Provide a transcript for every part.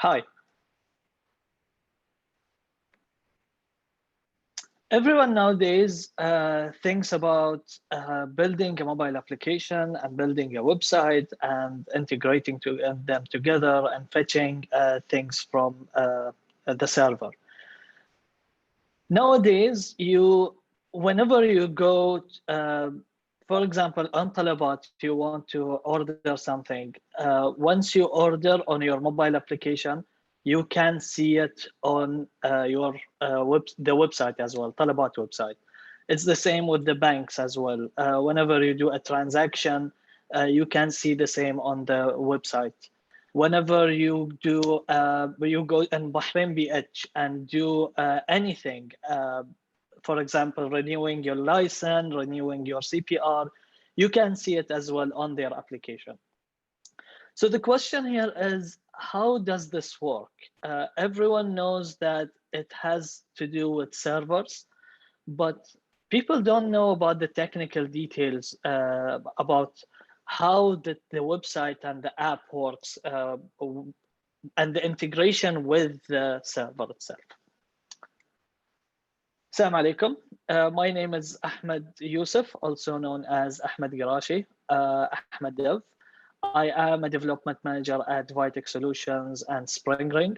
Hi. Everyone nowadays thinks about building a mobile application and building a website and integrating them together and fetching things from the server. Nowadays, whenever you go, for example, on Talabat, you want to order something. Once you order on your mobile application, you can see it on the website as well, Talabat website. It's the same with the banks as well. Whenever you do a transaction, you can see the same on the website. Whenever you go in Bahrain BH and do anything, for example, renewing your license, renewing your CPR, you can see it as well on their application. So the question here is, how does this work? Everyone knows that it has to do with servers, but people don't know about the technical details about how the website and the app works and the integration with the server itself. Assalamu alaikum. My name is Ahmad Yusuf, also known as Ahmad Garashi, Ahmad Dev. I am a development manager at Vitek Solutions and Spring Ring.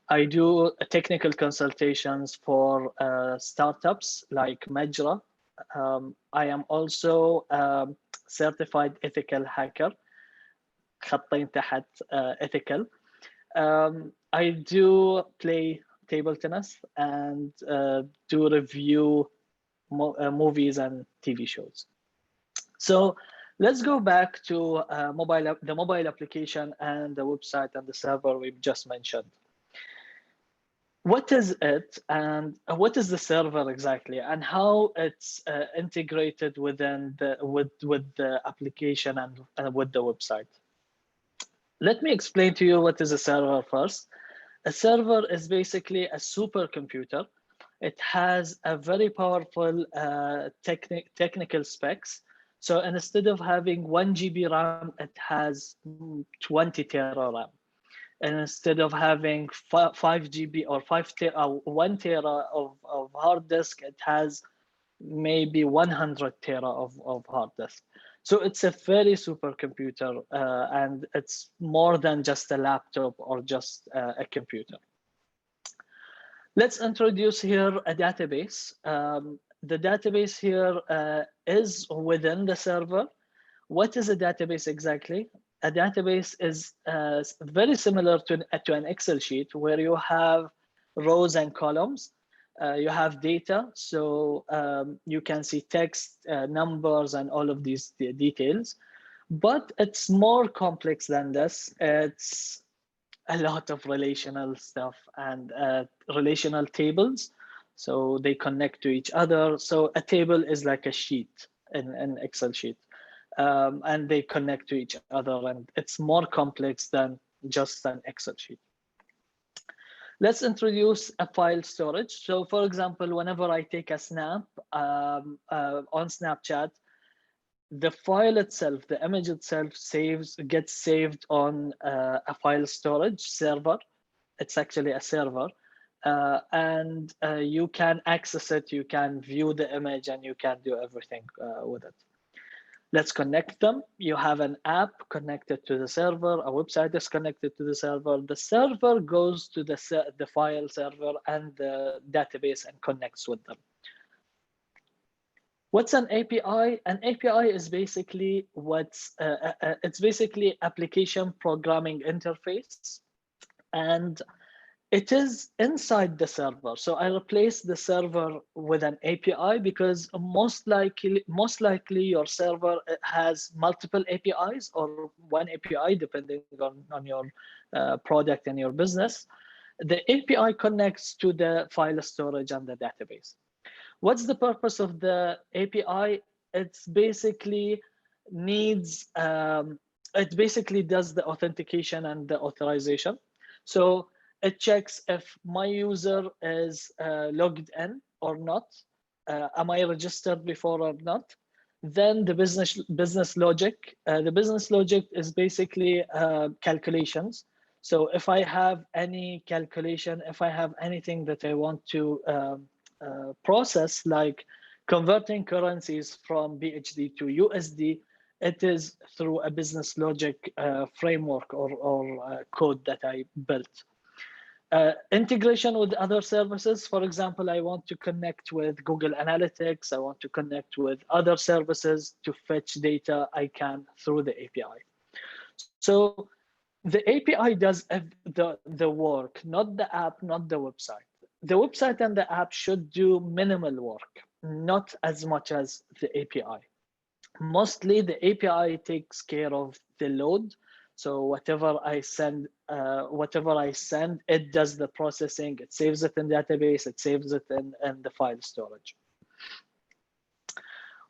I do technical consultations for startups like Majra. I am also a certified ethical hacker. خطين تحت ethical. I do play table tennis and do review movies and TV shows. So let's go back to the mobile application and the website and the server we've just mentioned. What is it and what is the server exactly, and how it's integrated within with the application and with the website? Let me explain to you what is a server first. A server is basically a supercomputer. It has a very powerful technical specs. So instead of having 1 GB RAM, it has 20 tera RAM. And instead of having 5 GB or 1 tera of hard disk, it has maybe 100 tera of hard disk. So it's a very supercomputer, and it's more than just a laptop or just a computer. Let's introduce here a database. The database here is within the server. What is a database exactly? A database is very similar to an Excel sheet where you have rows and columns. You have data, so you can see text, numbers, and all of these details. But it's more complex than this. It's a lot of relational stuff and relational tables. So they connect to each other. So a table is like a sheet, an Excel sheet. And they connect to each other, and it's more complex than just an Excel sheet. Let's introduce a file storage. So for example, whenever I take a snap on Snapchat, the file itself, the image itself gets saved on a file storage server. It's actually a server. And you can access it, you can view the image, and you can do everything with it. Let's connect them. You have an app connected to the server, a website is connected to the server. The server goes to the file server and the database and connects with them. What's an API? An API is basically it's basically application programming interface, and it is inside the server. So I replace the server with an API because most likely your server has multiple APIs or one API depending on your product and your business. The API connects to the file storage and the database. What's the purpose of the API? It's basically it basically does the authentication and the authorization. So it checks if my user is logged in or not. Am I registered before or not? Then the business logic. The business logic is basically calculations. So if I have any calculation, if I have anything that I want to process, like converting currencies from BHD to USD, it is through a business logic framework or code that I built. Integration with other services. For example, I want to connect with Google Analytics. I want to connect with other services to fetch data. I can through the API. So the API does the work, not the app, not the website. The website and the app should do minimal work, not as much as the API. Mostly the API takes care of the load. So whatever I send, it does the processing. It saves it in database. It saves it in the file storage.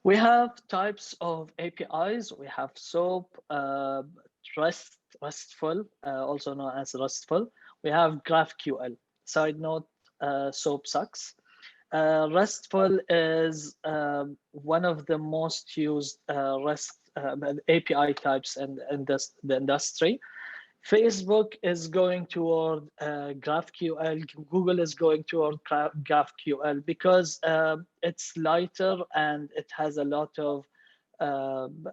We have types of APIs. We have SOAP, RESTful, also known as RESTful. We have GraphQL. Side note, SOAP sucks. RESTful is one of the most used REST API types in the industry. Facebook is going toward GraphQL. Google is going toward GraphQL because it's lighter and it has a lot of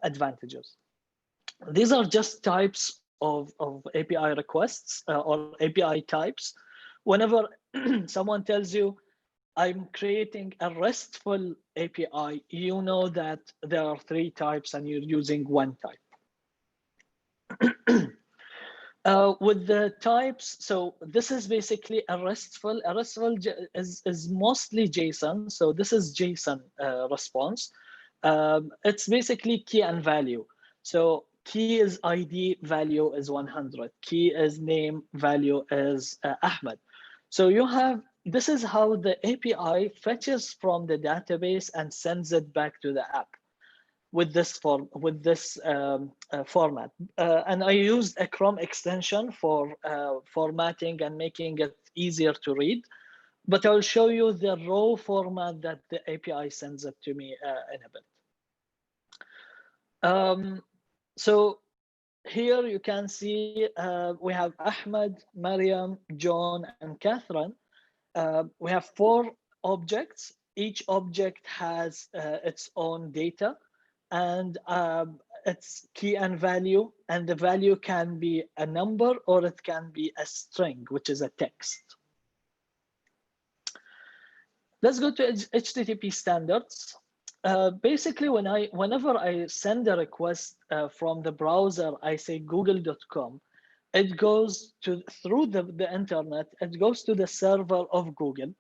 advantages. These are just types of API requests or API types. Whenever someone tells you, I'm creating a RESTful API, you know that there are 3 types and you're using 1 type. With the types, so this is basically a RESTful. A RESTful is mostly JSON. So this is JSON response. It's basically key and value. So key is ID, value is 100. Key is name, value is Ahmed. So you have, this is how the API fetches from the database and sends it back to the app with this format. And I used a Chrome extension for formatting and making it easier to read. But I'll show you the raw format that the API sends it to me in a bit. So here you can see we have Ahmed, Mariam, John, and Catherine. We have 4 objects. Each object has its own data and its key and value. And the value can be a number or it can be a string, which is a text. Let's go to HTTP standards. Basically, whenever I send a request from the browser, I say google.com, it goes through the internet, it goes to the server of Google.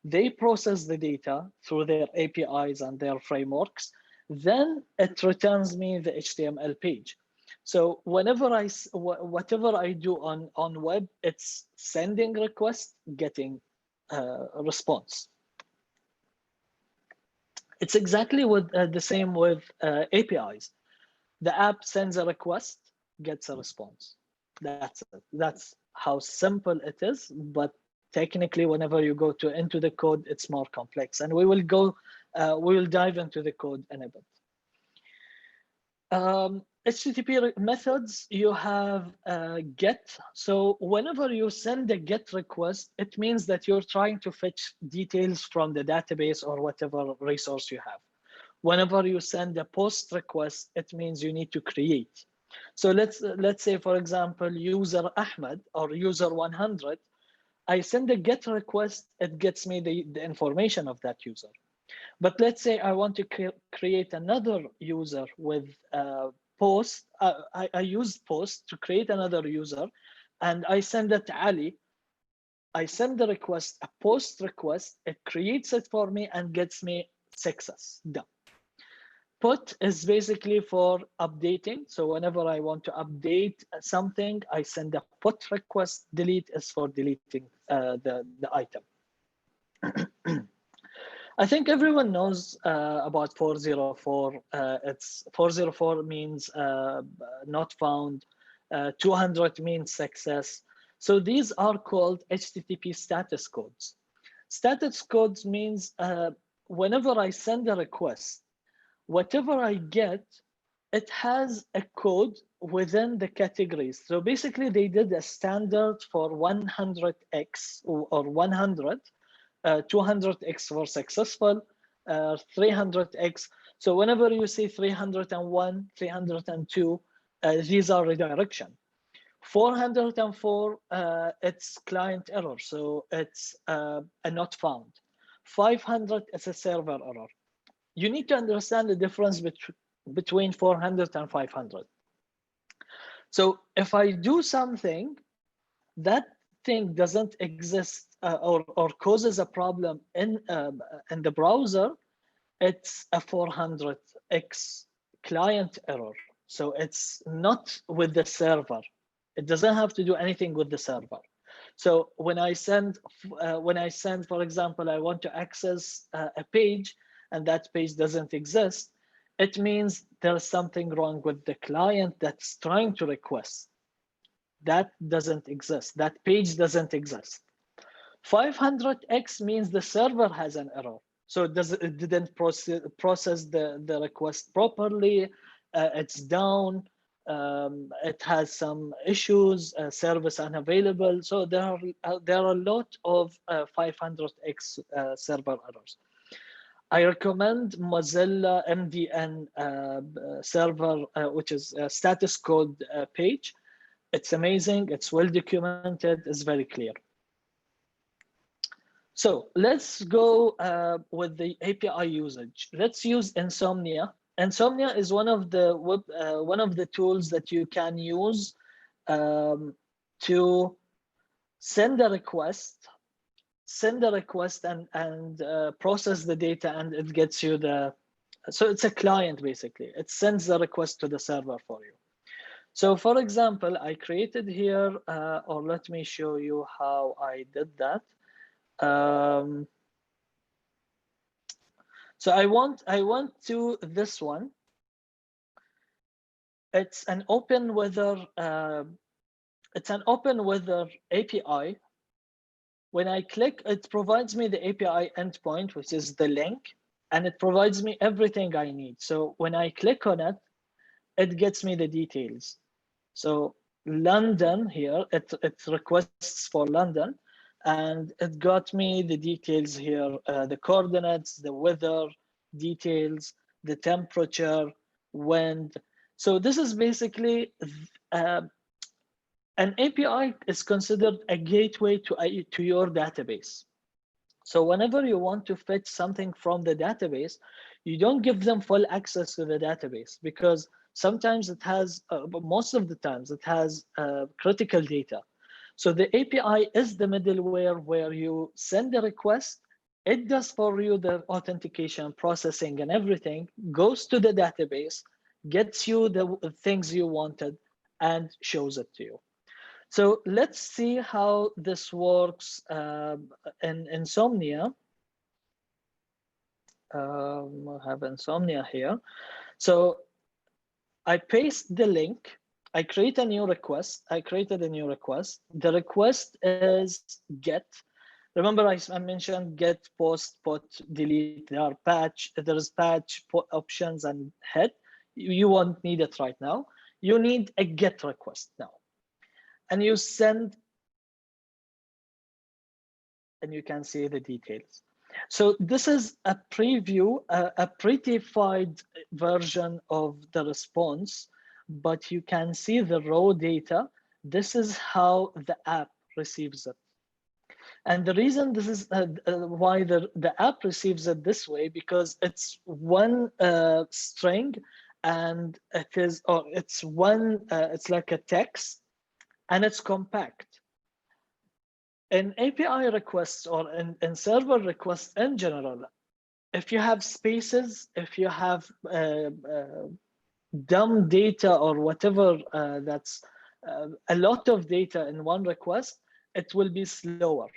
They process the data through their APIs and their frameworks. Then it returns me the HTML page. So whatever I do on web, it's sending request, getting a response. It's exactly the same with APIs. The app sends a request, gets a response. That's it. That's how simple it is. But technically, whenever you go into the code, it's more complex. And we will dive into the code in a bit. HTTP methods, you have GET. So whenever you send a GET request, it means that you're trying to fetch details from the database or whatever resource you have. Whenever you send a POST request, it means you need to create. So let's say, for example, user Ahmed or user 100, I send a GET request, it gets me the information of that user. But let's say I want to create another user with POST. I use POST to create another user, and I send it to Ali. I send the request, a POST request. It creates it for me and gets me success, done. Put is basically for updating. So whenever I want to update something, I send a put request. Delete is for deleting the item. I think everyone knows about 404. It's 404 means not found. 200 means success. So these are called HTTP status codes. Status codes means whenever I send a request, whatever I get, it has a code within the categories. So basically, they did a standard for 100x or 100. 200x for successful, 300x. So whenever you see 301, 302, these are redirection. 404, it's client error, so it's a not found. 500 is a server error. You need to understand the difference between 400 and 500. So if I do something, that thing doesn't exist or causes a problem in the browser, it's a 400x client error. So it's not with the server. It doesn't have to do anything with the server. So when I send, for example, I want to access a page and that page doesn't exist, it means there's something wrong with the client that's trying to request. That doesn't exist. That page doesn't exist. 500x means the server has an error. So it didn't process the request properly. It's down. It has some issues, service unavailable. So there are a lot of 500x server errors. I recommend Mozilla MDN server, which is a status code page. It's amazing, it's well documented, it's very clear. So let's go with the API usage. Let's use Insomnia. Insomnia is one of the tools that you can use to send a request and process the data, and it gets you so it's a client basically. It sends the request to the server for you. So for example, I created here, or let me show you how I did that. So I want to this one. It's an open weather API. When I click, it provides me the API endpoint, which is the link, and it provides me everything I need. So when I click on it, it gets me the details. So London here, it requests for London, and it got me the details here, the coordinates, the weather details, the temperature, wind. So this is basically an API is considered a gateway to your database. So whenever you want to fetch something from the database, you don't give them full access to the database, because sometimes it has, most of the times, it has critical data. So the API is the middleware where you send a request, it does for you the authentication, processing, and everything, goes to the database, gets you the things you wanted, and shows it to you. So let's see how this works in Insomnia. I have Insomnia here. So I paste the link. I create a new request. I created a new request. The request is get. Remember, I mentioned get, post, put, delete. There is patch options and head. You won't need it right now. You need a get request now. And you send, and you can see the details. So this is a preview, a prettified version of the response, but you can see the raw data. This is how the app receives it. And the reason this is why the app receives it this way, because it's one string, and it's like a text, and it's compact. In API requests or in server requests in general, if you have spaces, if you have dumb data or whatever, that's a lot of data in one request, it will be slower.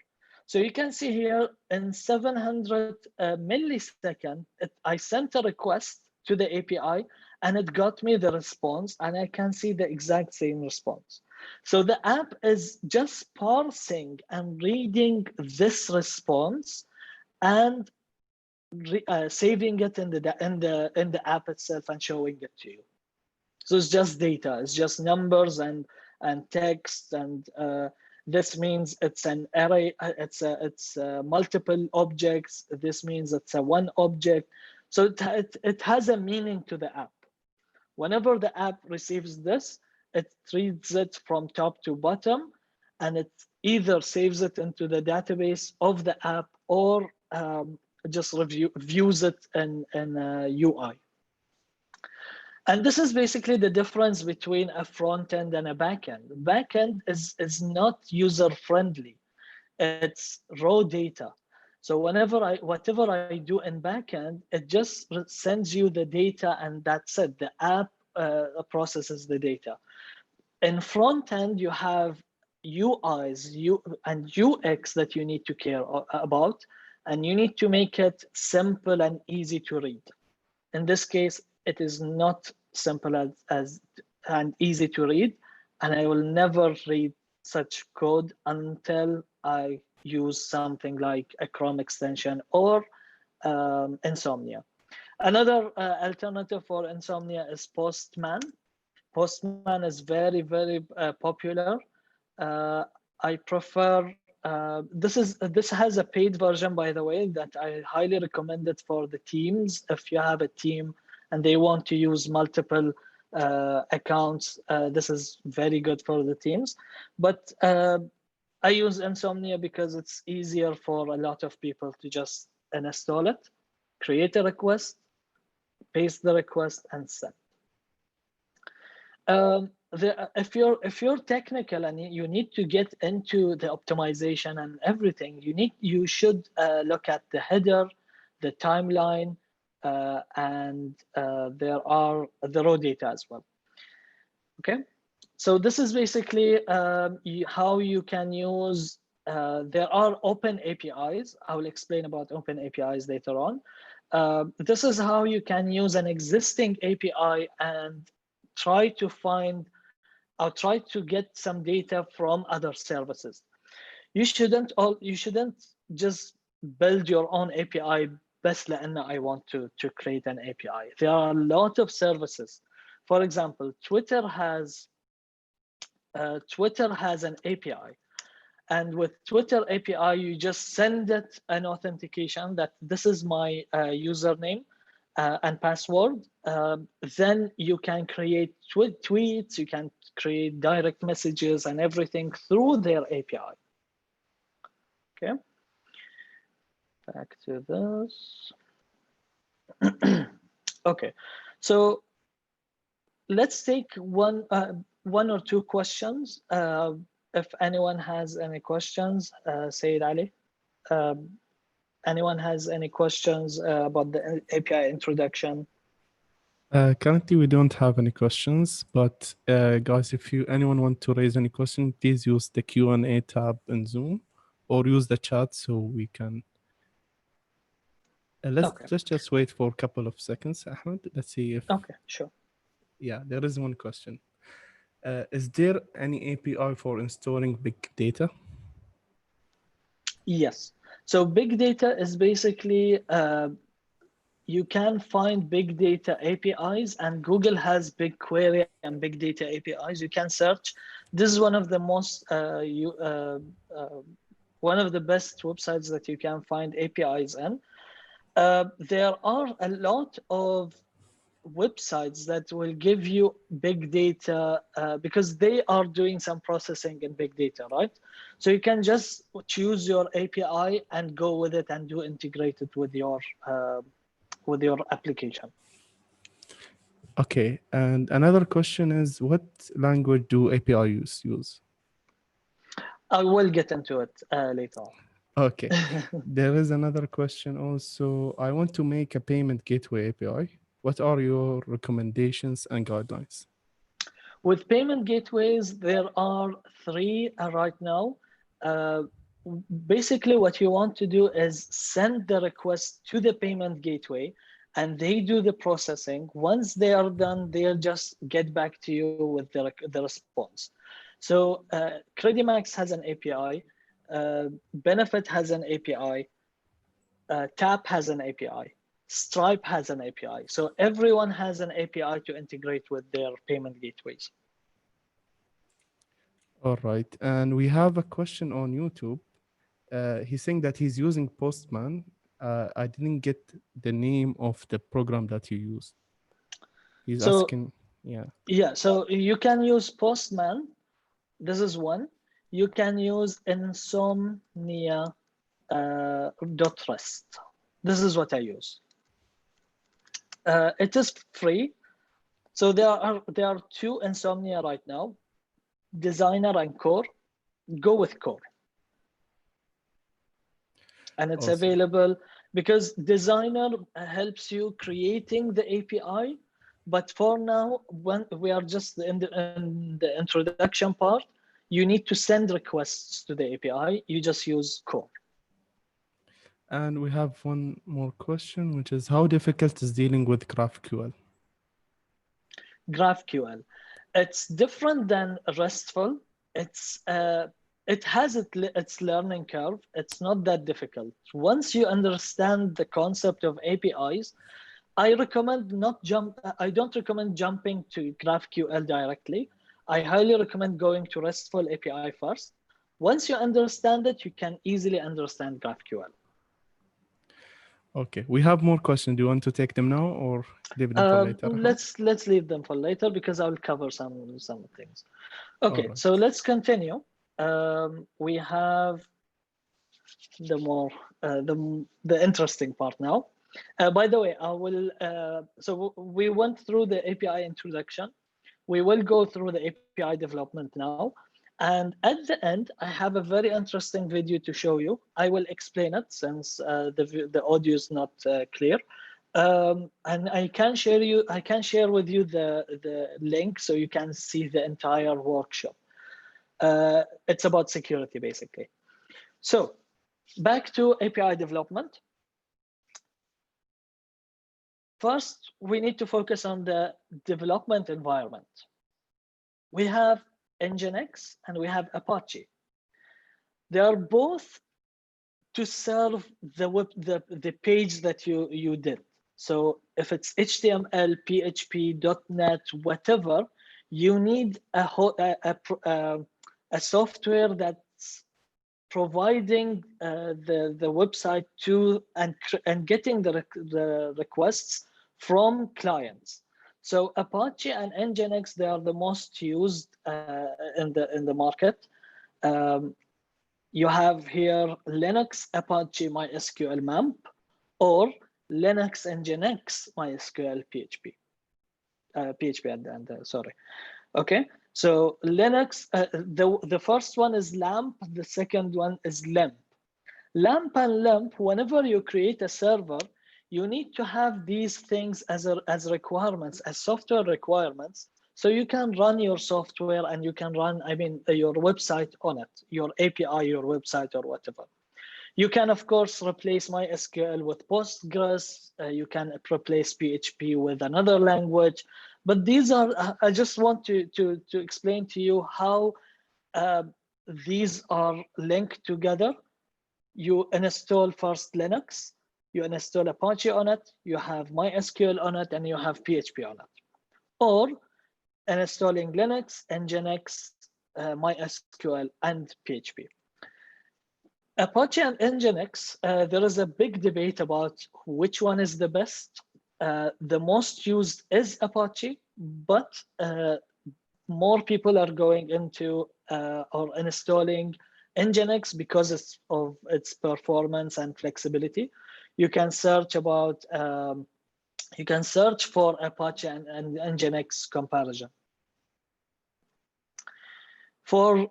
So you can see here in 700 millisecond, I sent a request to the API and it got me the response, and I can see the exact same response. So the app is just parsing and reading this response and saving it in the app itself and showing it to you. So it's just data. It's just numbers and text, and this means it's an array. It's multiple objects. This means it's a one object. So it has a meaning to the app. Whenever the app receives this, it reads it from top to bottom, and it either saves it into the database of the app or just views it in UI. And this is basically the difference between a front end and a back end. Back end is not user friendly. It's raw data. So whatever I do in backend, it just sends you the data, and that's it. The app processes the data. In front end, you have UIs and UX that you need to care about, and you need to make it simple and easy to read. In this case, it is not simple as and easy to read, and I will never read such code until I use something like a Chrome extension or Insomnia. Another alternative for Insomnia is Postman. Postman is very, very popular. I prefer this has a paid version, by the way, that I highly recommend it for the teams. If you have a team and they want to use multiple accounts, this is very good for the teams. But I use Insomnia because it's easier for a lot of people to just install it, create a request, paste the request, and send. If you're technical and you need to get into the optimization and everything, you should look at the header, the timeline, and there are the raw data as well. Okay, so this is basically how you can use. There are open APIs. I will explain about open APIs later on. This is how you can use an existing API and try to find or try to get some data from other services. You shouldn't just build your own API بس لأن I want to create an API. There are a lot of services. For example, Twitter has an API. And with Twitter API, you just send it an authentication that this is my username and password. Then you can create tweets, you can create direct messages and everything through their API. Okay. Back to this. Okay. So let's take one or two questions. If anyone has any questions, Sayyid Ali. Anyone has any questions about the API introduction? Currently, we don't have any questions, but guys, if anyone want to raise any question, please use the Q&A tab in Zoom or use the chat so we can. Let's just wait for a couple of seconds, Ahmed. Let's see if. Okay, sure. Yeah, there is one question. Is there any API for installing big data? Yes. So big data is basically you can find big data APIs, and Google has BigQuery and big data APIs. You can search. This is one of the most one of the best websites that you can find APIs in. There are a lot of websites that will give you big data because they are doing some processing in big data, right? So you can just choose your API and go with it and do integrate it with your application. Okay, and another question is, what language do APIs use? I will get into it later on. Okay. There is another question also. I want to make a payment gateway API. What are your recommendations and guidelines? With payment gateways, there are three right now. Basically, what you want to do is send the request to the payment gateway, and they do the processing. Once they are done, they'll just get back to you with the response. So Credimax has an API, Benefit has an API, Tap has an API. Stripe has an API. So everyone has an API to integrate with their payment gateways. All right. And we have a question on YouTube. He's saying that he's using Postman. I didn't get the name of the program that you use. He's So asking, yeah. yeah, so you can use Postman. This is one. You can use insomnia .rest. This is what I use. It is free. So there are two Insomnia right now, Designer and Core. Go with Core. And it's Awesome. available because Designer helps you creating the API. But for now, when we are just in the introduction part, you need to send requests to the API. You just use Core. And we have one more question, which is how difficult is dealing with GraphQL? GraphQL. It's different than RESTful. It has its learning curve. It's not that difficult. Once you understand the concept of APIs, I don't recommend jumping to GraphQL directly. I highly recommend going to RESTful API first. Once you understand it, you can easily understand GraphQL. Okay, we have more questions. Do you want to take them now or leave them for later? Let's leave them for later because I'll cover some things. Okay, right. so let's continue. We have the more the interesting part now. By the way, I will. So we went through the API introduction. We will go through the API development now. And at the end, I have a very interesting video to show you. I will explain it since the audio is not clear. And I can share with you the link so you can see the entire workshop. It's about security, basically. So back to API development. First, we need to focus on the development environment. We have Nginx and we have Apache. They are both to serve the page that you did. So if it's HTML, PHP, .NET, whatever, you need a software that's providing the website to and getting the requests from clients. So Apache and Nginx, they are the most used in the market. You have here Linux Apache MySQL MAMP or Linux Nginx MySQL PHP. PHP and sorry. Okay, so Linux, the first one is LAMP, the second one is LAMP. LAMP and LAMP, whenever you create a server, you need to have these things as requirements, as software requirements, so you can run your software and you can run, your website on it, your API, your website or whatever. You can, of course, replace MySQL with Postgres. You can replace PHP with another language. But these are, I just want to explain to you how these are linked together. You install first Linux, you install Apache on it, you have MySQL on it, and you have PHP on it. Or installing Linux, Nginx, MySQL, and PHP. Apache and Nginx, there is a big debate about which one is the best. The most used is Apache, but more people are going into or installing Nginx because of its performance and flexibility. You can search about, you can search for Apache and Nginx comparison. For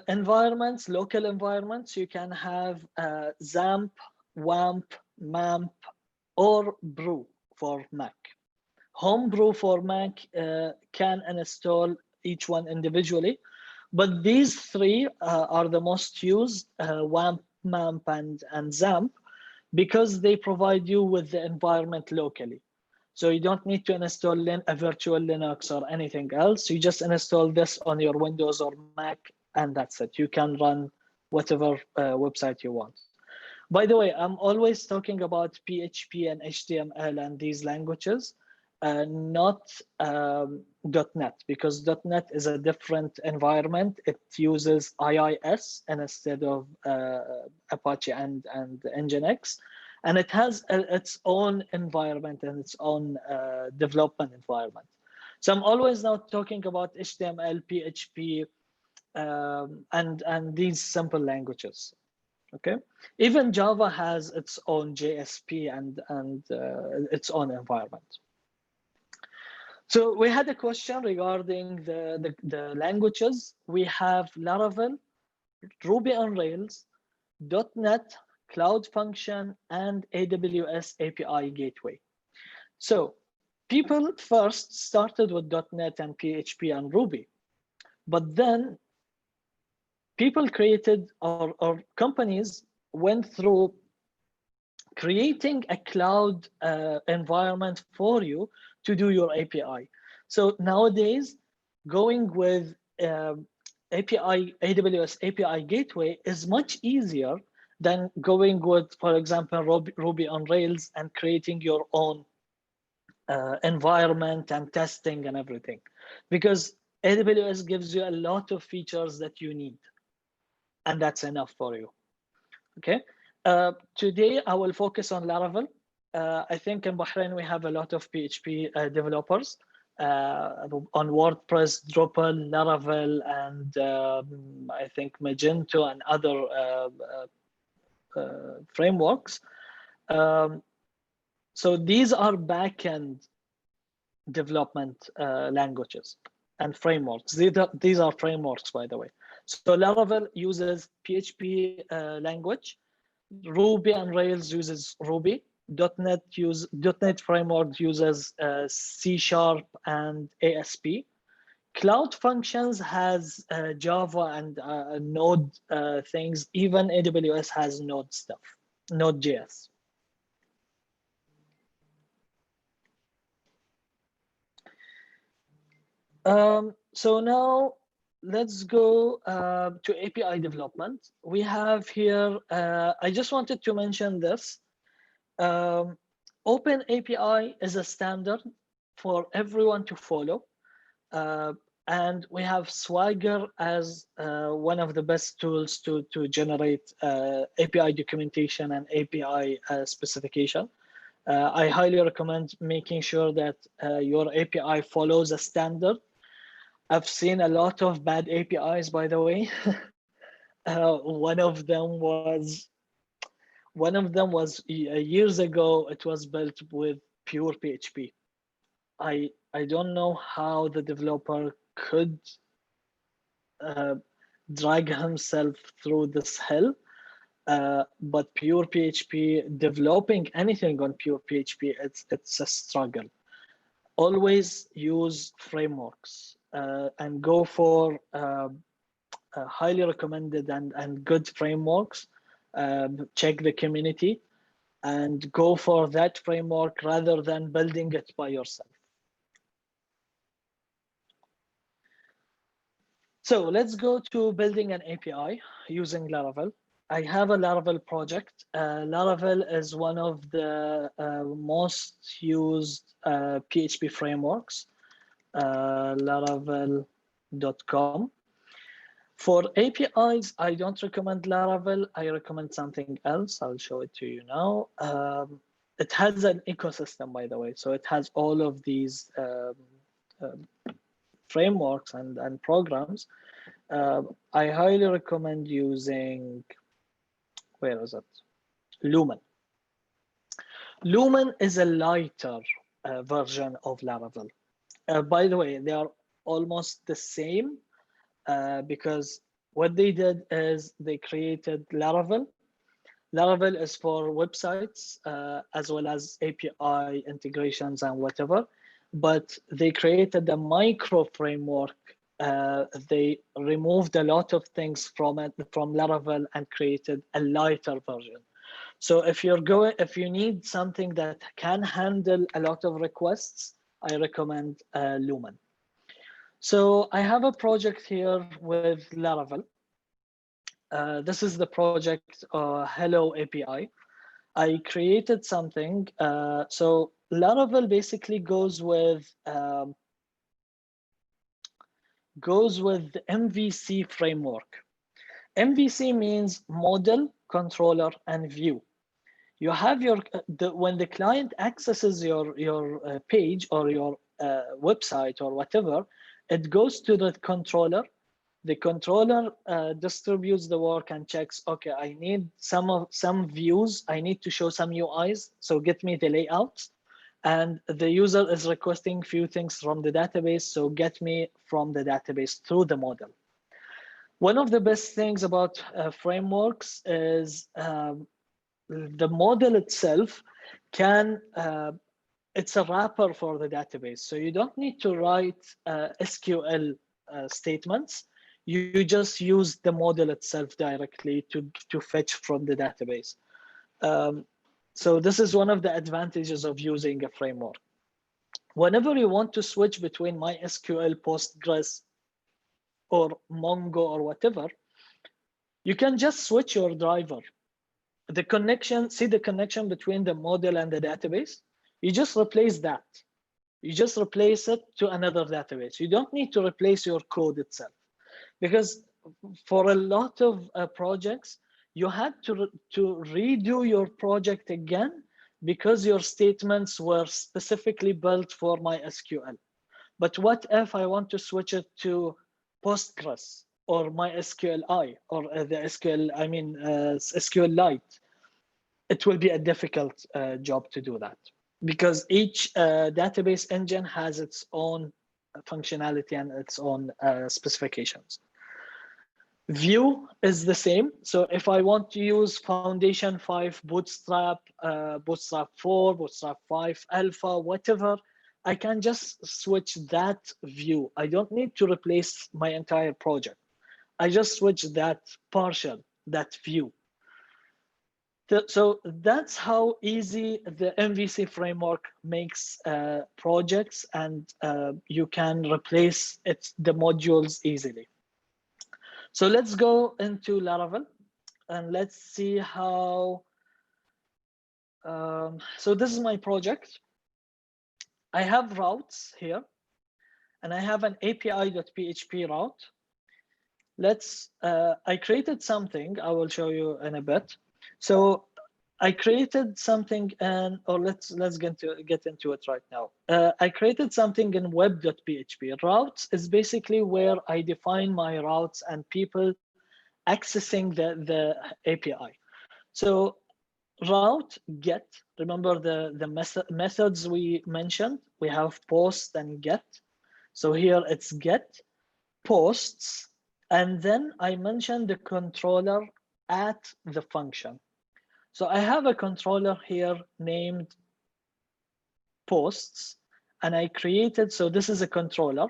environments, local environments, you can have XAMPP, WAMP, MAMP, or Brew for Mac. Homebrew for Mac can install each one individually, but these three are the most used, WAMP, MAMP, and XAMPP, because they provide you with the environment locally. So you don't need to install a virtual Linux or anything else. You just install this on your Windows or Mac, and that's it. You can run whatever website you want. By the way, I'm always talking about PHP and HTML and these languages, not .NET, because .NET is a different environment. It uses IIS instead of Apache and Nginx, and it has its own environment and its own development environment. So I'm always now talking about HTML, PHP, and these simple languages. Okay, even Java has its own JSP and its own environment. So we had a question regarding the languages. We have Laravel, Ruby on Rails, .NET, Cloud Function, and AWS API Gateway. So people first started with .NET and PHP and Ruby, but then people created, or companies went through creating a cloud environment for you to do your API. So nowadays, going with AWS API Gateway is much easier than going with, for example, Ruby on Rails and creating your own environment and testing and everything. Because AWS gives you a lot of features that you need, and that's enough for you. Okay. Today, I will focus on Laravel. I think in Bahrain, we have a lot of PHP developers on WordPress, Drupal, Laravel, and I think Magento and other frameworks. So these are backend development languages and frameworks. These are frameworks, by the way. So Laravel uses PHP language. Ruby on Rails uses Ruby. .NET framework uses C# and ASP. Cloud Functions has Java and Node things. Even AWS has Node stuff, Node.js. So now let's go to API development. We have here, I just wanted to mention this. Open API is a standard for everyone to follow. And we have Swagger as one of the best tools to generate API documentation and API specification. I highly recommend making sure that your API follows a standard. I've seen a lot of bad APIs, by the way. One of them was years ago. It was built with pure PHP. I don't know how the developer could drag himself through this hell, but pure PHP, developing anything on pure PHP, it's a struggle. Always use frameworks and go for highly recommended and good frameworks. Check the community and go for that framework rather than building it by yourself. So let's go to building an API using Laravel. I have a Laravel project. Laravel is one of the most used PHP frameworks, laravel.com. For APIs, I don't recommend Laravel. I recommend something else. I'll show it to you now. It has an ecosystem, by the way. So it has all of these frameworks and programs. I highly recommend using, where is it? Lumen. Lumen is a lighter version of Laravel. By the way, they are almost the same because what they did is they created Laravel. Laravel is for websites as well as API integrations and whatever, but they created a micro framework. They removed a lot of things from Laravel and created a lighter version. So if you need something that can handle a lot of requests, I recommend Lumen. So I have a project here with Laravel. This is the project Hello API. I created something. So Laravel basically goes with the MVC framework. MVC means model, controller, and view. You have when the client accesses your page or your website or whatever, it goes to the controller. The controller distributes the work and checks, okay, I need some views, I need to show some UIs, so get me the layouts. And the user is requesting few things from the database, so get me from the database through the model. One of the best things about frameworks is the model itself can, it's a wrapper for the database. So you don't need to write SQL statements. You just use the model itself directly to fetch from the database. So this is one of the advantages of using a framework. Whenever you want to switch between MySQL, Postgres, or Mongo or whatever, you can just switch your driver. The connection, see the connection between the model and the database? You just replace that. You just replace it to another database. You don't need to replace your code itself. Because for a lot of projects, you had to redo your project again because your statements were specifically built for MySQL. But what if I want to switch it to Postgres or MySQLi or the SQLite? It will be a difficult job to do that because each database engine has its own functionality and its own specifications. Vue is the same. So if I want to use Foundation 5, Bootstrap, Bootstrap 4, Bootstrap 5, Alpha, whatever, I can just switch that view. I don't need to replace my entire project. I just switch that partial, that view. So that's how easy the MVC framework makes projects, and you can replace the modules easily. So let's go into Laravel and let's see how. So this is my project. I have routes here, and I have an API.php route. I created something. I will show you in a bit. So I created something, let's get into it right now. I created something in web.php. Routes is basically where I define my routes and people accessing the API. So route, get, remember the methods we mentioned? We have post and get. So here it's get, posts, and then I mentioned the controller at the function. So I have a controller here named posts, and I created, so this is a controller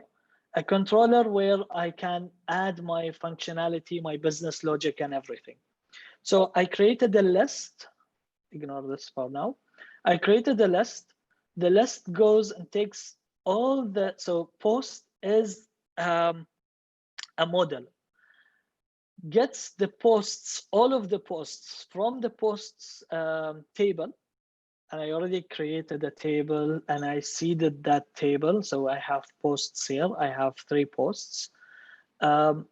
where I can add my functionality, my business logic, and everything. So I created a list, ignore this for now. I created a list. The list goes and takes all the, so post is a model, gets the posts, all of the posts from the posts table. And I already created a table and I seeded that table. So I have posts here. I have 3 posts. In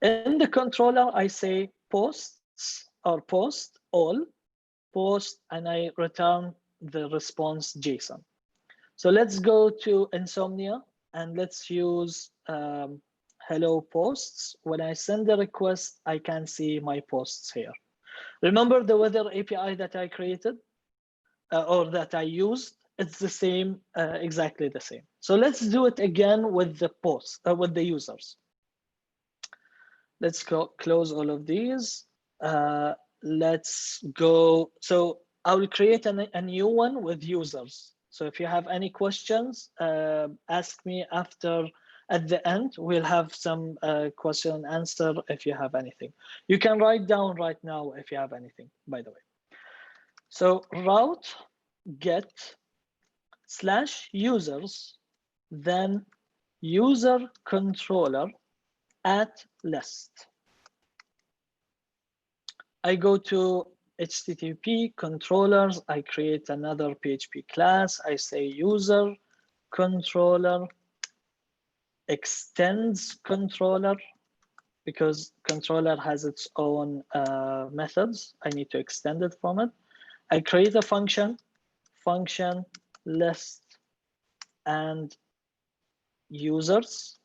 the controller, I say posts or post all, post, and I return the response JSON. So let's go to Insomnia and let's use hello posts. When I send the request, I can see my posts here. Remember the weather API that I created or that I used? It's the same, exactly the same. So let's do it again with the posts, with the users. Let's go close all of these. Let's go. So I will create a new one with users. So if you have any questions, ask me after. At the end, we'll have some question and answer if you have anything. You can write down right now if you have anything, by the way. So route get /users, then user controller at list. I go to HTTP controllers. I create another PHP class. I say user controller extends controller, because controller has its own methods. I need to extend it from it. I create a function list and users.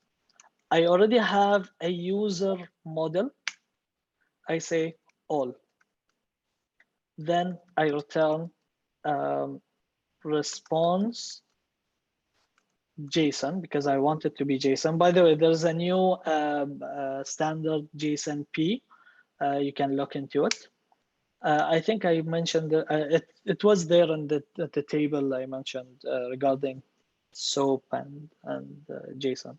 I already have a user model. I say all. Then I return response JSON, because I want it to be JSON. By the way, there's a new standard JSON P. You can look into it. I think I mentioned it was there in the table I mentioned regarding SOAP and JSON.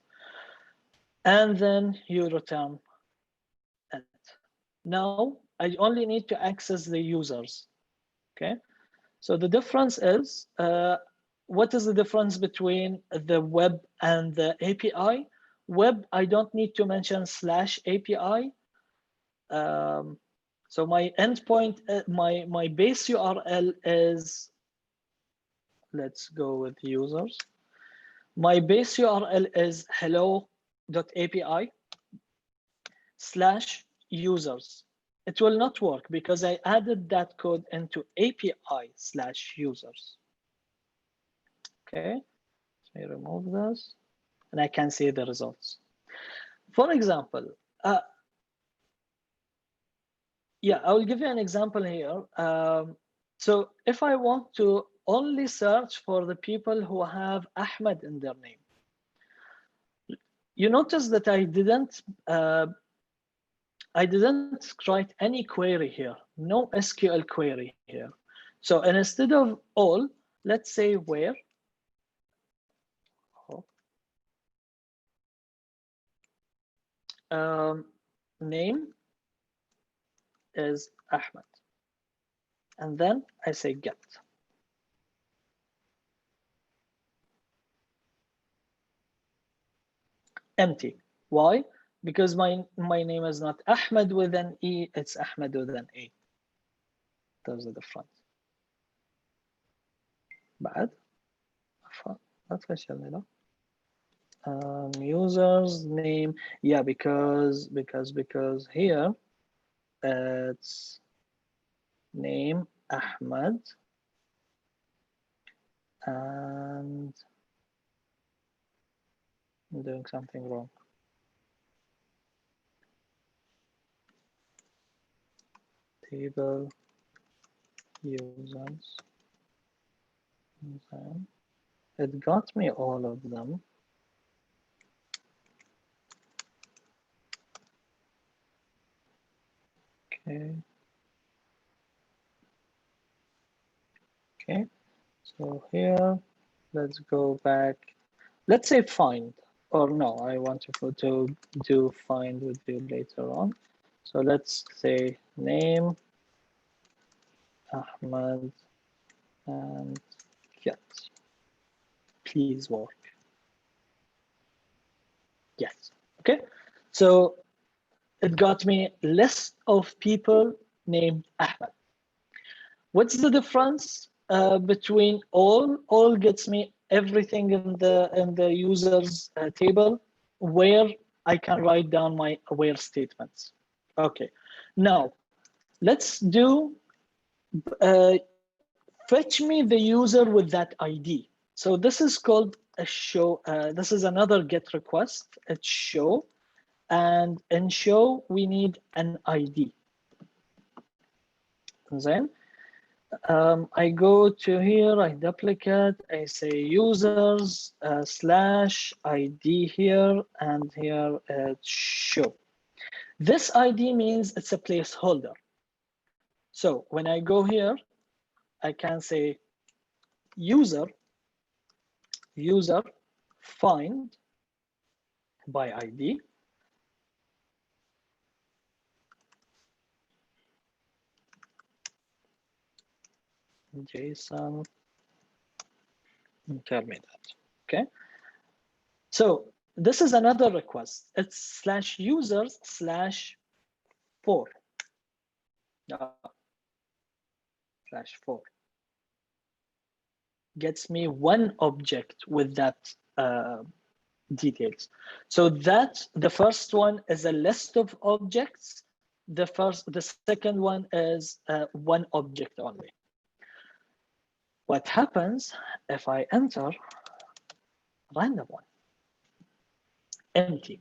And then you return it. Now I only need to access the users. Okay, so the difference is what is the difference between the web and the API? Web, I don't need to mention /API. So my endpoint, my base URL is, let's go with users. My base URL is hello.api/users. It will not work because I added that code into API/users. Okay, so I remove this and I can see the results. For example, yeah, I will give you an example here. So if I want to only search for the people who have Ahmed in their name, you notice that I didn't write any query here, no SQL query here. So instead of all, let's say where name is Ahmed, and then I say get. Empty. Why? Because my name is not Ahmed with an E, it's Ahmed with an A. There's the difference. بعد لا تفشلني لا. Users name, yeah, because here it's name Ahmed and I'm doing something wrong. Table users. It got me all of them. Okay. Okay. So here, let's go back. Let's say find, or no, I want to do find with you later on. So let's say name Ahmed and get. Please work. Yes. Okay. So it got me list of people named Ahmed. What's the difference between all? All gets me everything in the users table where I can write down my where statements. Okay. Now let's do fetch me the user with that ID. So this is called a show. This is another GET request. It's show, and in show we need an ID. Then I go to here, I duplicate, I say users /ID here, and here it's show. This ID means it's a placeholder. So when I go here, I can say user find by ID. JSON, tell me that. Okay. So this is another request. It's /users/4. slash 4 gets me one object with that details. So that the first one is a list of objects. The second one is one object only. What happens if I enter random one? Empty.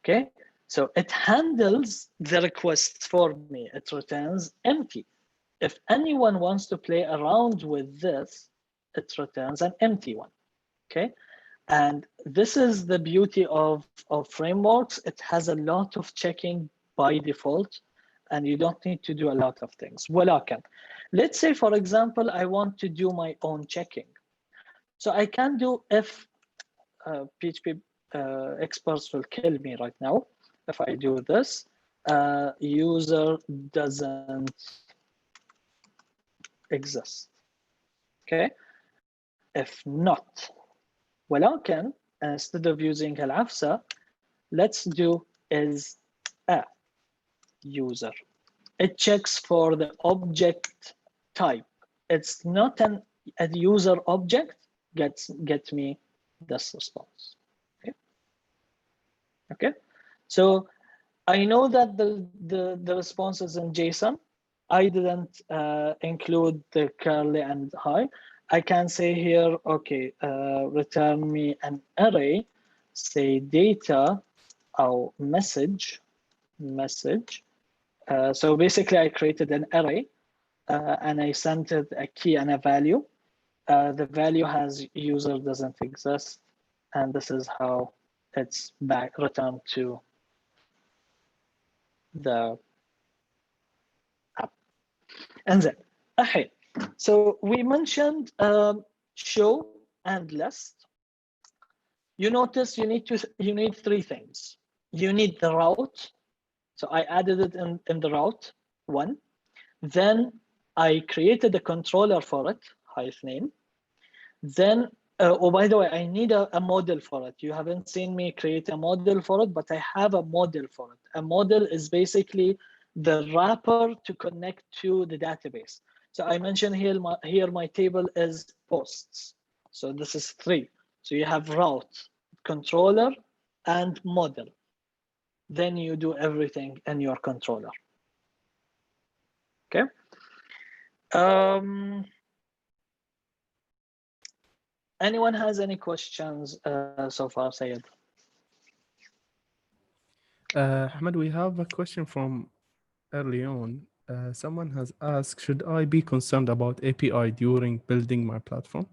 Okay, so it handles the requests for me. It returns empty. If anyone wants to play around with this, it returns an empty one. Okay, and this is the beauty of frameworks. It has a lot of checking by default, and you don't need to do a lot of things. ولكن, let's say, for example, I want to do my own checking. So I can do if PHP experts will kill me right now if I do this. User doesn't exist. Okay. If not, ولكن instead of using العفسة, let's do is a user. It checks for the object type. It's not a user object. Get me this response. Okay. So I know that the response is in JSON. I didn't include the curly and high. I can say here, okay, return me an array, say data or message. So basically I created an array and I sent it a key and a value. The value has user doesn't exist. And this is how it's back returned to the app. And then, okay. So we mentioned show and list. You notice you need three things. You need the route. So I added it in the route one. Then I created a controller for it, highest name. Then, oh, by the way, I need a model for it. You haven't seen me create a model for it, but I have a model for it. A model is basically the wrapper to connect to the database. So I mentioned here my table is posts. So this is three. So you have route, controller, and model. Then you do everything in your controller. Okay. Anyone has any questions so far, Sayed? Ahmed, we have a question from early on. Someone has asked, should I be concerned about API during building my platform?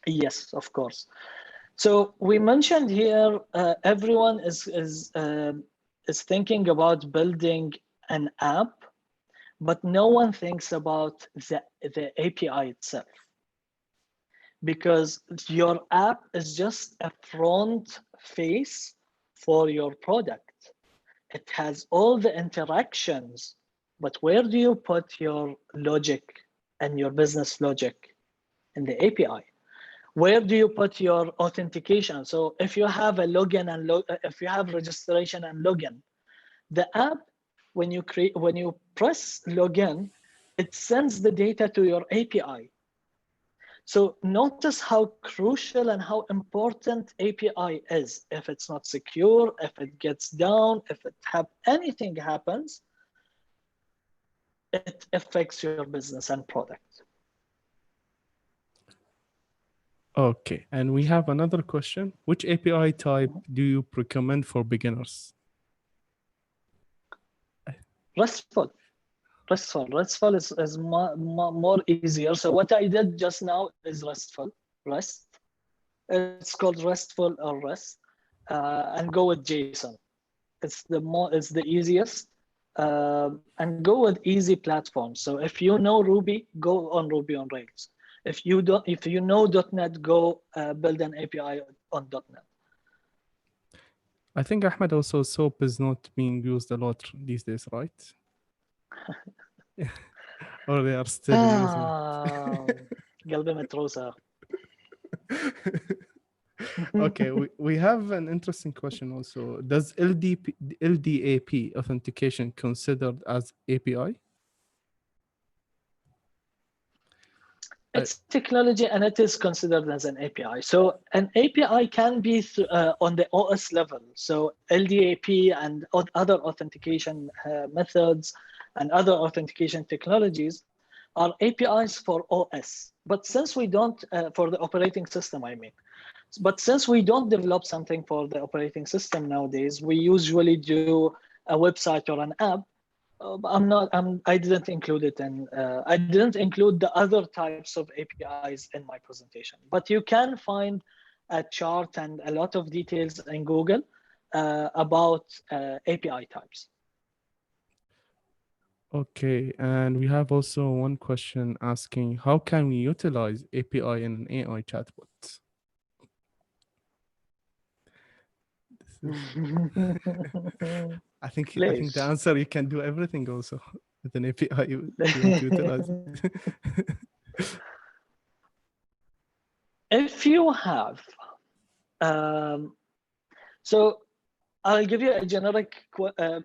Yes, of course. So we mentioned here, everyone is thinking about building an app, but no one thinks about the API itself, because your app is just a front face for your product. It has all the interactions, but where do you put your logic and your business logic in the API? Where do you put your authentication? So if you have a login and if you have registration and login, the app, when you press login, it sends the data to your API. So notice how crucial and how important API is. If it's not secure, if it gets down, if anything happens, it affects your business and product. Okay, and we have another question. Which API type do you recommend for beginners? RESTful. RESTful is more easier. So what I did just now is RESTful. REST. It's called RESTful or REST, and go with JSON. It's the easiest, and go with easy platforms. So if you know Ruby, go on Ruby on Rails. If you know .NET, go build an API on .NET. I think, Ahmed, also SOAP is not being used a lot these days, right? Or they are still using it. قلبي متروسة. Okay, we have an interesting question also. Does LDAP authentication considered as API? It's a technology and it is considered as an API. So an API can be on the OS level. So LDAP and other authentication methods and other authentication technologies are APIs for OS. But since we don't, for the operating system, I mean, but since we don't develop something for the operating system nowadays, we usually do a website or an app. I didn't include it in. I didn't include the other types of APIs in my presentation. But you can find a chart and a lot of details in Google about API types. Okay, and we have also one question asking, how can we utilize API in an AI chatbot? This is, I think the Please. answer, you can do everything also with an API if you want to utilize it. If you have, um, so I'll give you a generic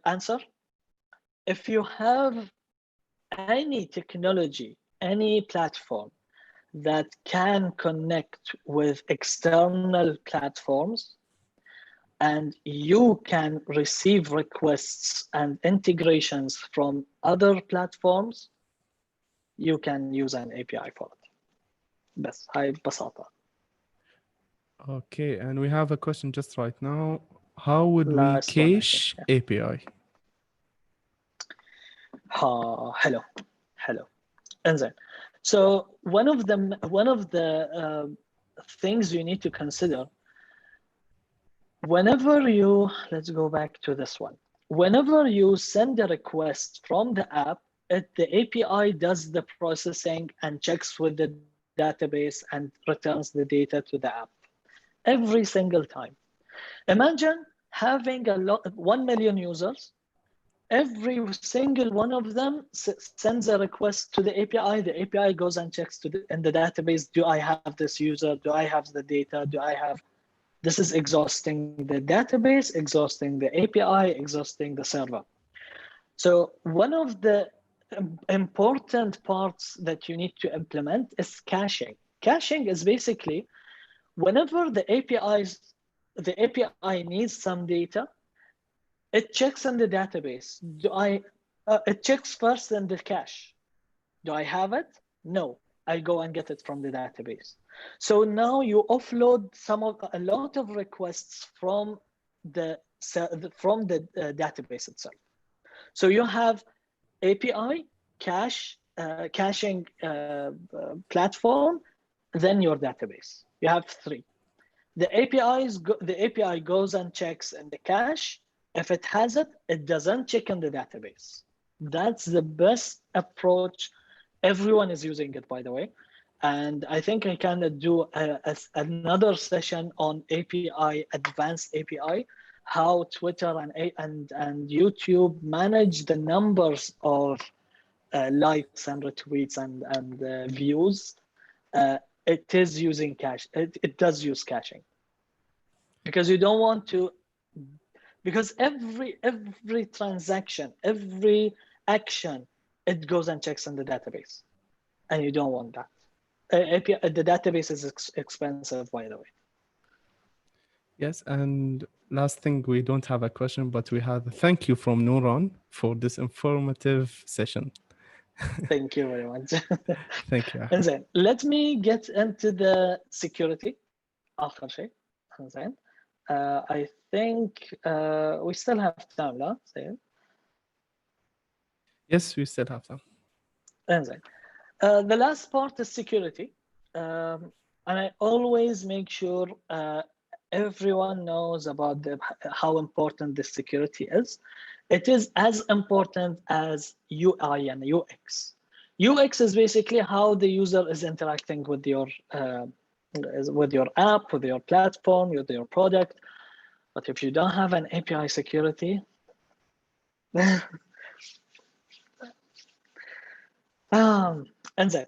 answer. If you have any technology, any platform that can connect with external platforms and you can receive requests and integrations from other platforms, you can use an API for it. بس هاي ببساطة. Okay, and we have a question just right now. How would we Last one, I think. cache API? Hello. انزين. So one of the things you need to consider whenever you, let's go back to this one. Whenever you send a request from the app, the API does the processing and checks with the database and returns the data to the app every single time. Imagine having 1 million users. Every single one of them sends a request to the API. The API goes and checks in the database, do I have this user? Do I have the data? Do I have... This is exhausting the database, exhausting the API, exhausting the server. So one of the important parts that you need to implement is caching. Caching is basically whenever the API needs some data, it checks in the database. It checks first in the cache. Do I have it? No. I go and get it from the database. So now you offload a lot of requests from the database itself. So you have API, caching platform, then your database. You have three. The API goes and checks in the cache. If it has it, it doesn't check in the database. That's the best approach. Everyone is using it, by the way. And I think I can do another session on API, advanced API, how Twitter and YouTube manage the numbers of likes and retweets and views. It is using cache. It does use caching because you don't want to. Because every transaction, every action, it goes and checks in the database, and you don't want that. The database is expensive, by the way. Yes, and last thing, we don't have a question, but we have a thank you from Nuran for this informative session. Thank you very much. Thank you. And then let me get into the security. آخر شيء. زين. I think we still have time, لا؟ زين. Yes, we still have time. زين. The last part is security. And I always make sure everyone knows about how important this security is. It is as important as UI and UX. UX is basically how the user is interacting with your app, with your platform, with your product. But if you don't have an API security, and then,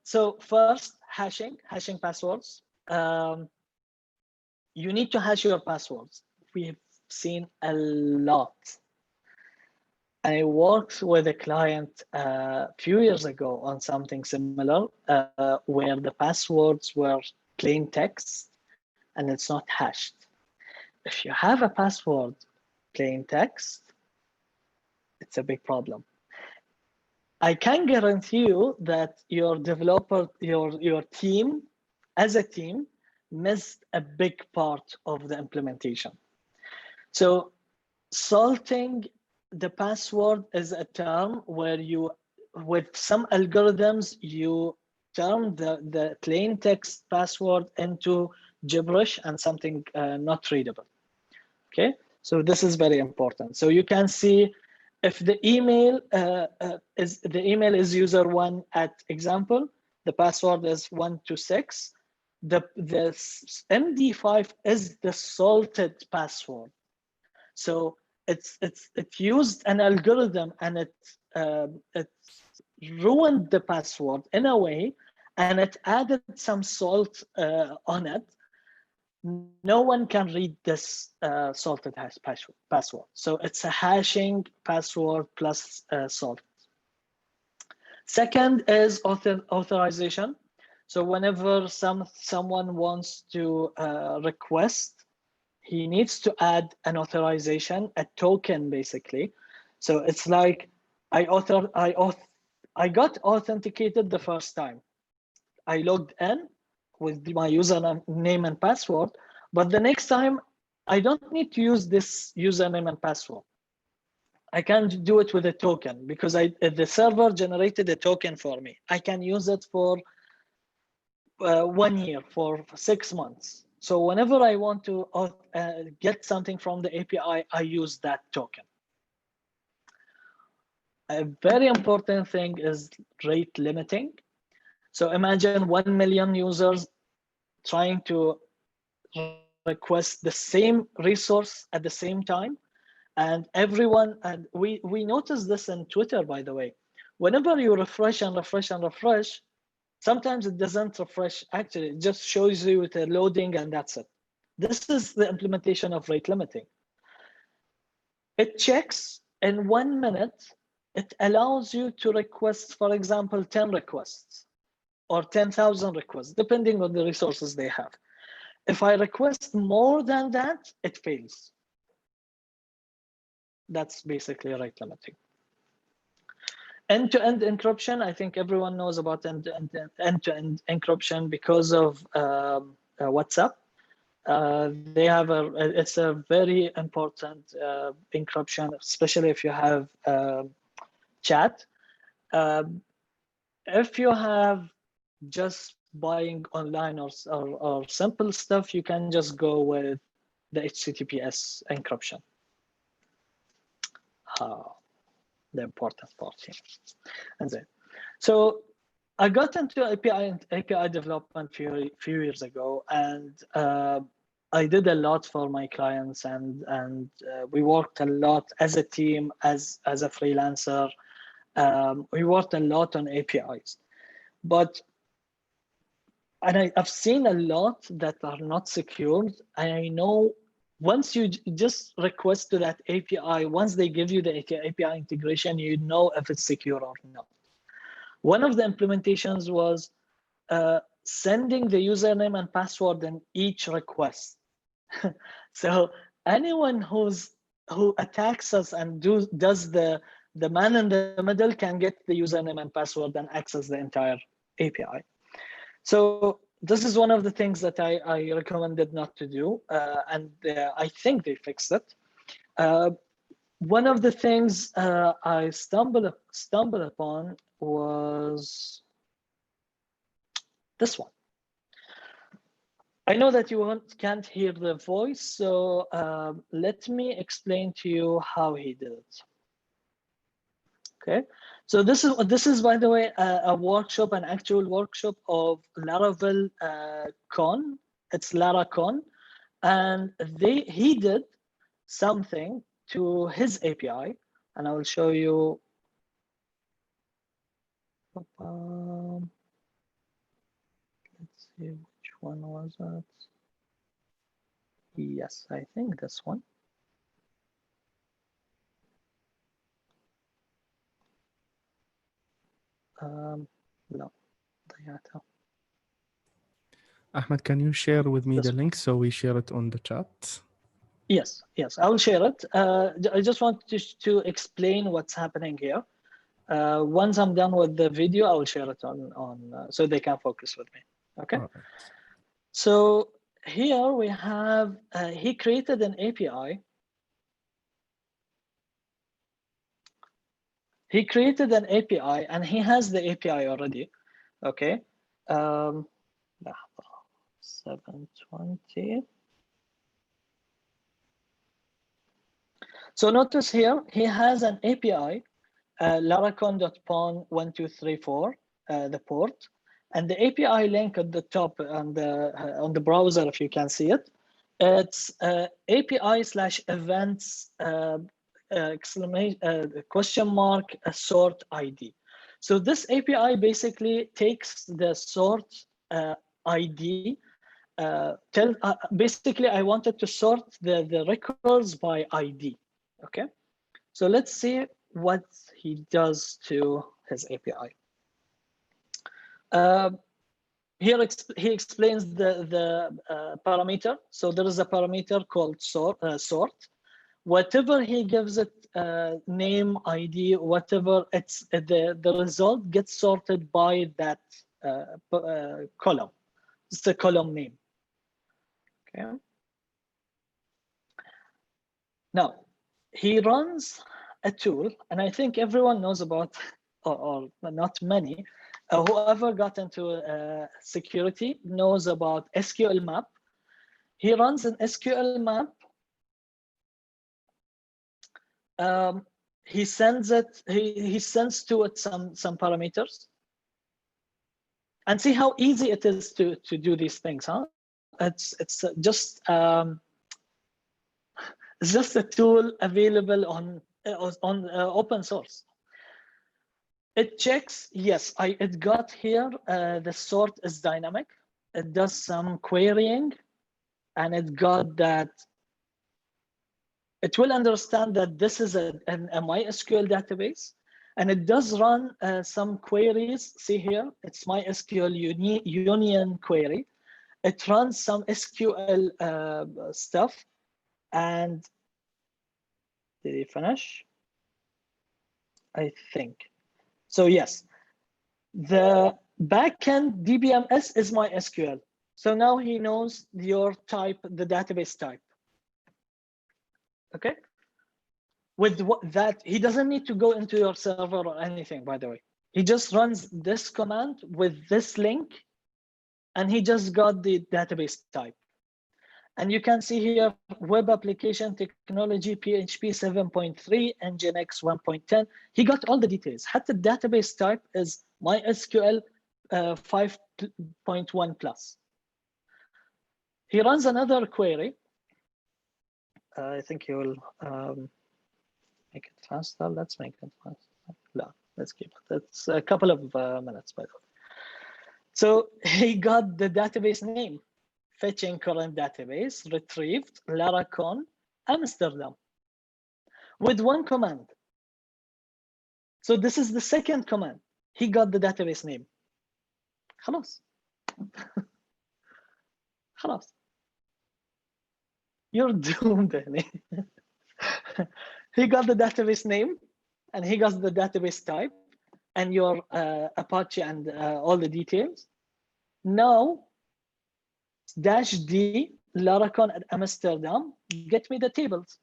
so first, hashing passwords. you need to hash your passwords. We've seen a lot. I worked with a client a few years ago on something similar, where the passwords were plain text and it's not hashed. If you have a password plain text, it's a big problem. I can guarantee you that your developer, your team, as a team, missed a big part of the implementation. So salting the password is a term where you, with some algorithms, you turn the plain text password into gibberish and something not readable. Okay, so this is very important. So you can see if the email is user1 at example, the password is 126. The MD5 is the salted password. So it used an algorithm and it ruined the password in a way, and it added some salt on it. No one can read this salted hash password. So it's a hashing password plus salt. Second is authorization. So whenever someone wants to request, he needs to add an authorization, a token basically. So it's like I got authenticated the first time. I logged in with my username and password, but the next time I don't need to use this username and password. I can do it with a token because the server generated a token for me. I can use it for 1 year, for 6 months. So whenever I want to get something from the API, I use that token. A very important thing is rate limiting. So imagine 1 million users trying to request the same resource at the same time, and everyone, and we notice this in Twitter, by the way. Whenever you refresh and refresh and refresh, sometimes it doesn't refresh. Actually, it just shows you with a loading and that's it. This is the implementation of rate limiting. It checks in 1 minute. It allows you to request, for example, 10 requests or 10,000 requests, depending on the resources they have. If I request more than that, it fails. That's basically rate limiting. End-to-end encryption, I think everyone knows about end-to-end encryption because of WhatsApp. They have it's a very important encryption, especially if you have chat. If you have just buying online or simple stuff, you can just go with the HTTPS encryption. The important part here. And then, so I got into API development few years ago, and I did a lot for my clients, and we worked a lot as a team, as a freelancer. We worked a lot on APIs, and I've seen a lot that are not secured. And I know once you just request to that API, once they give you the API integration, you know if it's secure or not. One of the implementations was sending the username and password in each request. So anyone who attacks us and does the man in the middle can get the username and password and access the entire API. So this is one of the things that I recommended not to do, and I think they fixed it. One of the things I stumbled upon was this one. I know that you can't hear the voice, so let me explain to you how he did it. Okay, so this is by the way a workshop, an actual workshop of Laravel Con. It's LaraCon, and he did something to his API, and I will show you. Let's see, which one was that? Yes, I think this one. No, ضيعتها. Ahmed, can you share with me This the one. link so we share it on the chat? Yes, yes, I will share it. I just want to explain what's happening here. Once I'm done with the video, I will share it on so they can focus with me. Okay. All right. So here we have he created an API. He created an API and he has the API already. Okay. 720. So notice here he has an API, laracon.pon1234, the port, and the API link at the top on the browser, if you can see it. It's API/events question mark sort ID. So this API basically takes the sort ID. Basically, I wanted to sort the records by ID. Okay, so let's see what he does to his API. Here he explains the parameter. So there is a parameter called sort. Whatever he gives it, name, ID, whatever, it's the result gets sorted by that column. It's the column name. Okay. Now he runs a tool, and I think everyone knows about, or not many. Whoever got into security knows about SQL map. He runs an SQL map. He sends it. He sends to it some parameters, and see how easy it is to do these things, huh? It's just a tool available on open source. It checks, yes, it got here, the sort is dynamic. It does some querying, and it got that it will understand that this is a MySQL database, and it does run some queries. See here, it's MySQL union query. It runs some SQL stuff, and did he finish? I think. So yes, the backend DBMS is MySQL. So now he knows your type, the database type. Okay. With that, he doesn't need to go into your server or anything, by the way. He just runs this command with this link, and he just got the database type. And you can see here, web application technology, PHP 7.3, Nginx 1.10. He got all the details. The database type is MySQL 5.1 plus. He runs another query. I think he will make it faster. Let's make it faster. No, let's keep it. It's a couple of minutes, by the way. So he got the database name, fetching current database, retrieved Laracon, Amsterdam, with one command. So this is the second command. He got the database name. خلاص. خلاص. You're doomed. He got the database name, and he got the database type, and your Apache and all the details. Now, -d Laracon at Amsterdam, get me the tables.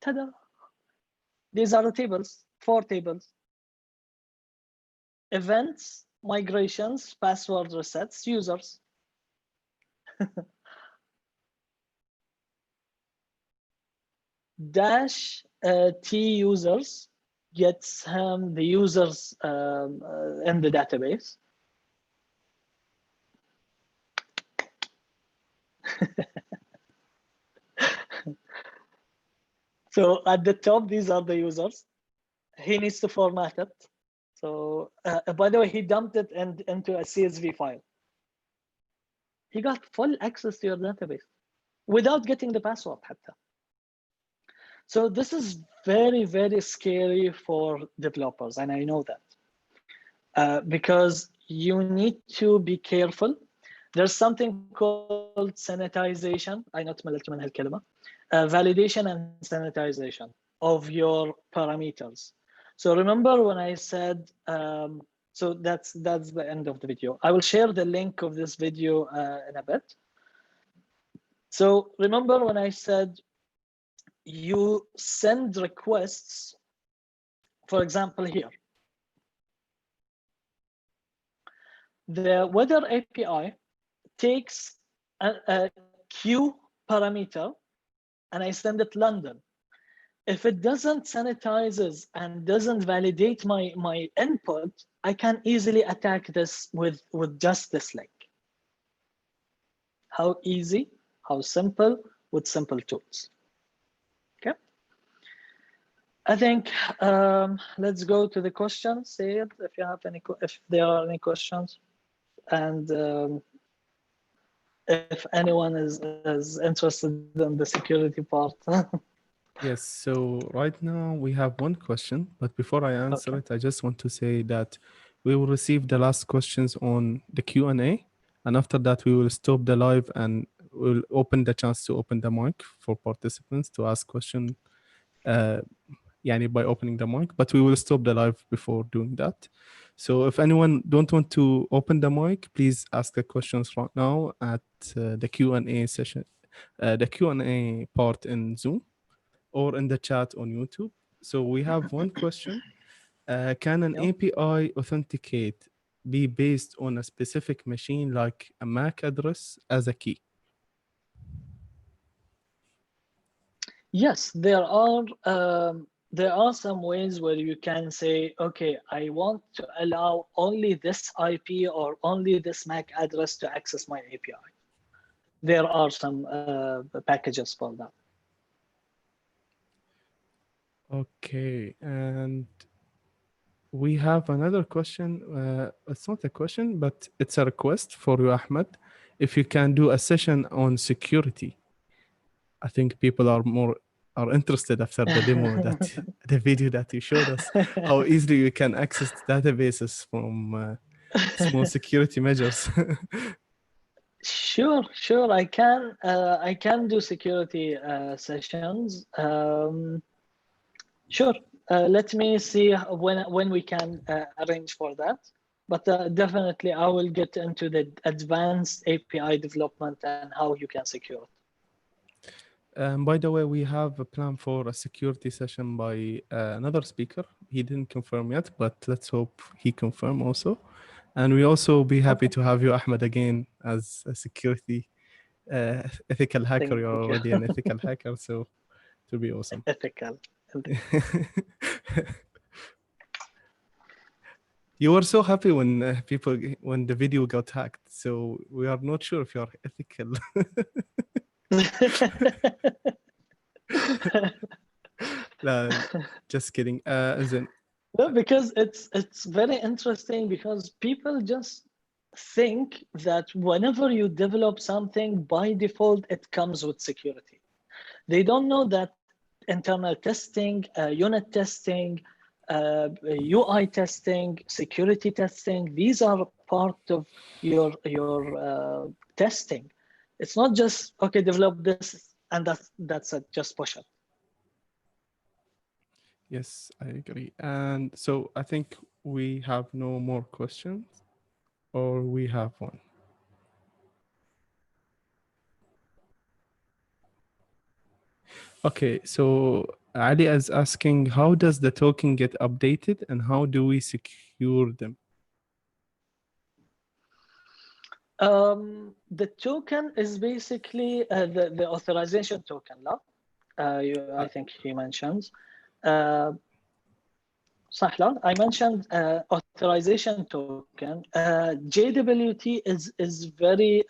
Ta-da! These are the tables, 4 tables. Events, migrations, password resets, users. -t users gets him the users in the database. So at the top, these are the users. He needs to format it. So by the way, he dumped it into a CSV file. he got full access to your database without getting the password حتى. So this is very, very scary for developers, and I know that. Because you need to be careful. There's something called sanitization. I not مللت من هالكلمة. Validation and sanitization of your parameters. So remember when I said, so that's the end of the video. I will share the link of this video in a bit. So remember when I said you send requests, for example, here. The weather API takes a Q parameter and I send it London. If it doesn't sanitizes and doesn't validate my input, I can easily attack this with just this link. How easy, how simple, with simple tools. Okay. I think let's go to the questions. Say it if you have any, if there are any questions, and if anyone is interested in the security part. Yes, so right now we have one question, but before I answer it, I just want to say that we will receive the last questions on the Q&A, and after that we will stop the live and we'll open the chance to open the mic for participants to ask question by opening the mic, but we will stop the live before doing that. So if anyone don't want to open the mic, please ask the questions right now at the Q&A session, the Q&A part in Zoom, or in the chat on YouTube. So we have one question. Can an API authenticate be based on a specific machine like a MAC address as a key? Yes, there are some ways where you can say, okay, I want to allow only this IP or only this MAC address to access my API. There are some packages for that. Okay, and we have another question. It's not a question, but it's a request for you, Ahmed. If you can do a session on security, I think people are interested after the demo that the video that you showed us, how easily you can access databases from small security measures. Sure, I can do security sessions. Sure. Let me see when we can arrange for that. But definitely, I will get into the advanced API development and how you can secure it. By the way, we have a plan for a security session by another speaker. He didn't confirm yet, but let's hope he confirm also. And we also be happy to have you, Ahmed, again as a security ethical hacker. Thank You're you. already an ethical hacker, so it will be awesome. Ethical. You were so happy when when the video got hacked. So we are not sure if you're ethical. No, just kidding. No, because it's very interesting because people just think that whenever you develop something, by default, it comes with security. They don't know that internal testing, unit testing, UI testing, security testing, these are part of your testing. It's not just, okay, develop this and that's it, just push it. Yes, I agree. And so I think we have no more questions, or we have one. Okay, so Ali is asking, how does the token get updated and how do we secure them? The token is basically the authorization token, no? I think he mentions. صح لا? I mentioned authorization token. JWT is very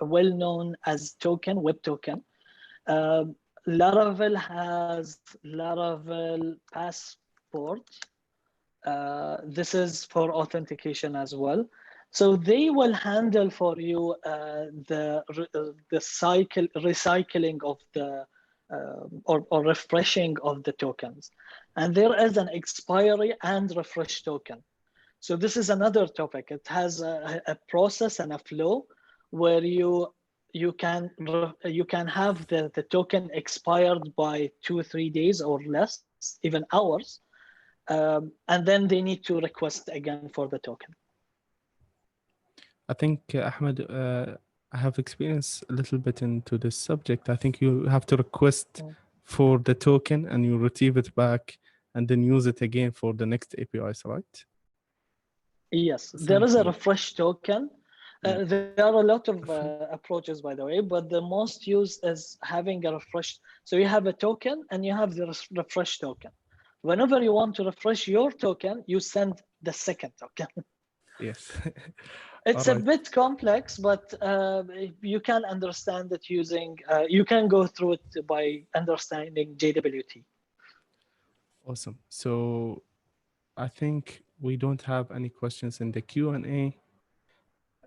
well known as token, web token. Laravel has Laravel Passport. This is for authentication as well. So they will handle for you the recycling of the or refreshing of the tokens, and there is an expiry and refresh token. So this is another topic. It has a process and a flow where you can have the token expired by 2 or 3 days or less, even hours, and then they need to request again for the token. I think, Ahmed, I have experience a little bit into this subject. I think you have to request for the token and you retrieve it back and then use it again for the next APIs, right? Yes, there is a Something. refresh token. Yeah. There are a lot of Different. approaches, by the way, but the most used is having a refresh. So you have a token and you have the refresh token. Whenever you want to refresh your token, you send the second token. Yes. All It's a right. bit complex, but you can understand it using, you can go through it by understanding JWT. Awesome. So I think we don't have any questions in the Q&A.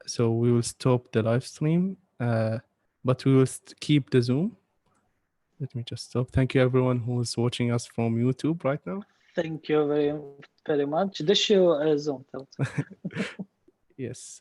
So we will stop the live stream, but we will keep the Zoom. Let me just stop. Thank you everyone who is watching us from YouTube right now. Thank you very, very much. This show is on. Yes.